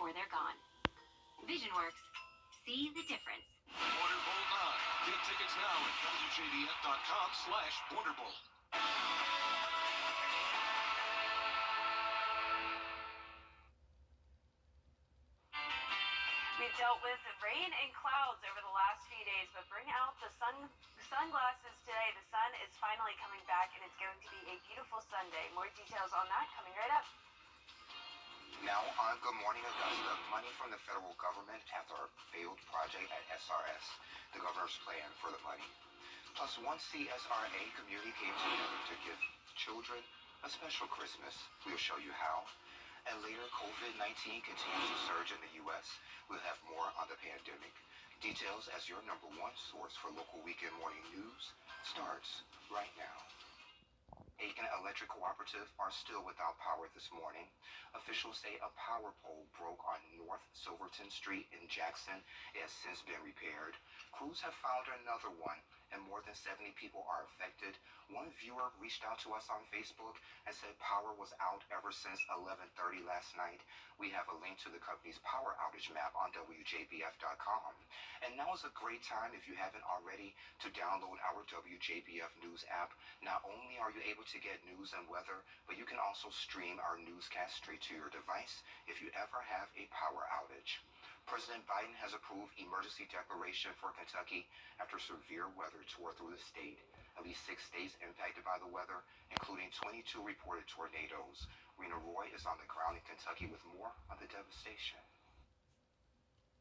before they're gone. VisionWorks. See the difference. Border Bowl 9. Get tickets now at Wjbf.com/Border Bowl. We've dealt with rain and clouds over the last few days, but bring out the sunglasses today. The sun is finally coming back, and it's going to be a beautiful Sunday. More details on that coming right up. Now on Good Morning Augusta, money from the federal government after a failed project at SRS, the governor's plan for the money. Plus, one CSRA community came together to give children a special Christmas. We'll show you how. And later, COVID-19 continues to surge in the U.S. We'll have more on the pandemic. Details as your #1 source for local weekend morning news starts right now. Aiken Electric Cooperative are still without power this morning. Officials say a power pole broke on North Silverton Street in Jackson. It has since been repaired. Crews have found another one, and more than 70 people are affected. One viewer reached out to us on Facebook and said power was out ever since 11:30 last night. We have a link to the company's power outage map on Wjbf.com. And now is a great time, if you haven't already, to download our WJBF News app. Not only are you able to get news and weather, but you can also stream our newscast straight to your device if you ever have a power outage. President Biden has approved emergency declaration for Kentucky after severe weather tore through the state. At least 6 states impacted by the weather, including 22 reported tornadoes. Rena Roy is on the ground in Kentucky with more on the devastation.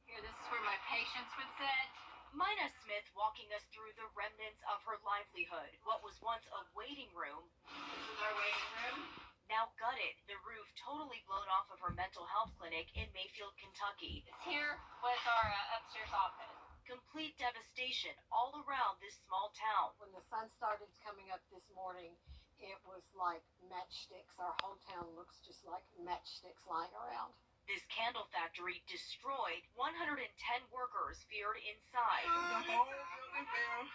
Here, this is where my patients would sit. Mina Smith walking us through the remnants of her livelihood. What was once a waiting room. This is our waiting room. Now gutted, the roof totally blown off of her mental health clinic in Mayfield, Kentucky. Here was our upstairs office. Complete devastation all around this small town. When the sun started coming up this morning, it was like matchsticks. Our whole town looks just like matchsticks lying around. This candle factory destroyed. 110 workers feared inside. The whole building fell.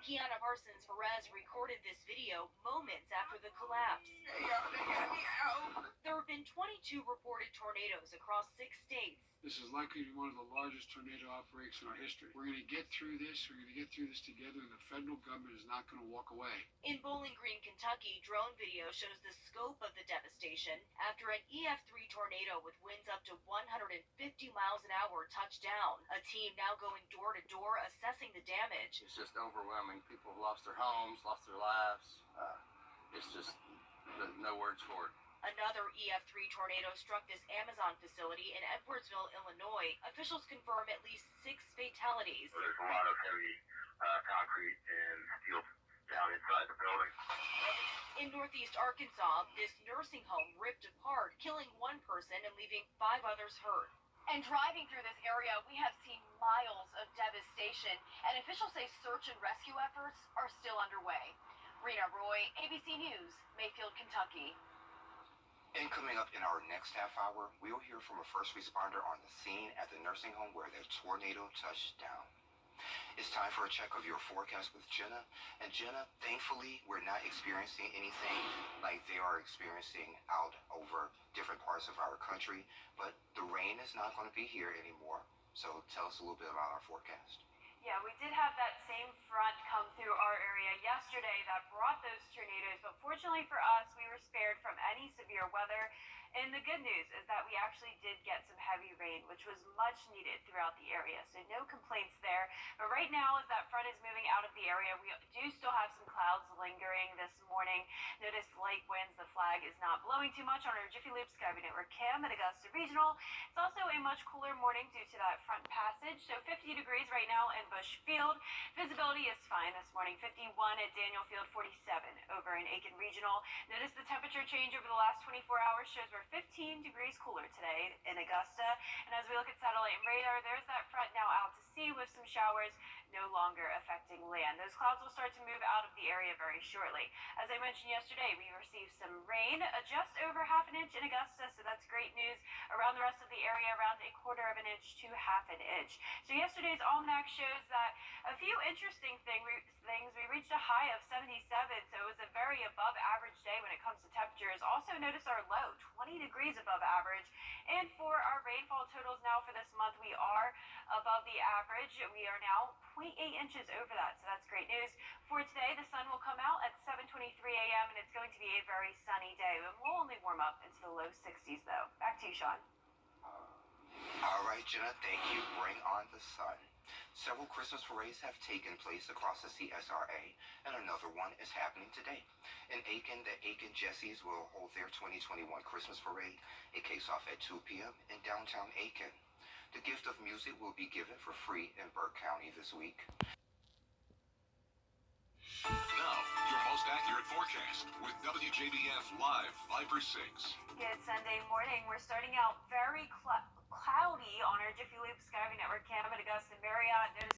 Kiana Parsons Perez recorded this video moments after the collapse. Hey, y'all, they got me out. There have been 22 reported tornadoes across 6 states. This is likely to be one of the largest tornado outbreaks in our history. We're going to get through this. We're going to get through this together, and the federal government is not going to walk away. In Bowling Green, Kentucky, drone video shows the scope of the devastation after an EF3 tornado with winds up to 150 miles an hour touched down. A team now going door to door assessing the damage. It's just overwhelming. People have lost their homes, lost their lives. It's just no words for it. Another EF3 tornado struck this Amazon facility in Edwardsville, Illinois. Officials confirm at least 6 fatalities. There's a lot of heavy concrete and steel down inside the building. In northeast Arkansas, this nursing home ripped apart, killing 1 person and leaving 5 others hurt. And driving through this area, we have seen miles of devastation, and officials say search and rescue efforts are still underway. Rena Roy, ABC News, Mayfield, Kentucky. And coming up in our next half hour, we'll hear from a first responder on the scene at the nursing home where the tornado touched down. It's time for a check of your forecast with Jenna. And Jenna, thankfully, we're not experiencing anything like they are experiencing out over different parts of our country. But the rain is not going to be here anymore. So tell us a little bit about our forecast. Yeah, we did have that same front come through our area yesterday that brought those tornadoes, but fortunately for us, we were spared from any severe weather. And the good news is that we actually did get some heavy rain, which was much needed throughout the area, so no complaints there. But right now, as that front is moving out of the area, we do still have some clouds lingering this morning. Notice light winds. The flag is not blowing too much on our Jiffy Lube Sky Network Cam at Augusta Regional. It's also a much cooler morning due to that front passage, so 50 degrees right now in Bush Field. Visibility is fine this morning, 51 at Daniel Field, 47 over in Aiken Regional. Notice the temperature change over the last 24 hours shows we're 15 degrees cooler today in Augusta. And as we look at satellite and radar, there's that front now out to sea with some showers. no longer affecting land. Those clouds will start to move out of the area very shortly. As I mentioned yesterday, we received some rain, just over half an inch in Augusta, so that's great news. Around the rest of the area, around a quarter of an inch to half an inch. So yesterday's almanac shows that a few interesting things. We reached a high of 77, so it was a very above average day when it comes to temperatures. Also notice our low, 20 degrees above average. And for our rainfall totals now for this month, we are above the average. We are now 0.8 inches over that, so that's great news. For today, the sun will come out at 7:23 a.m. and it's going to be a very sunny day. It will only warm up into the low 60s though. Back to you, Sean. All right, Jenna, thank you. Bring on the sun. Several Christmas parades have taken place across the CSRA, and another one is happening today. In Aiken, the Aiken Jessies will hold their 2021 Christmas parade. It kicks off at 2 p.m. in downtown Aiken. The gift of music will be given for free in Burke County this week. Now, your most accurate forecast with WJBF Live 5 or 6. Good Sunday morning. We're starting out very cloudy on our Jiffy Lube Skyway Network cam at Augusta Marriott. Notice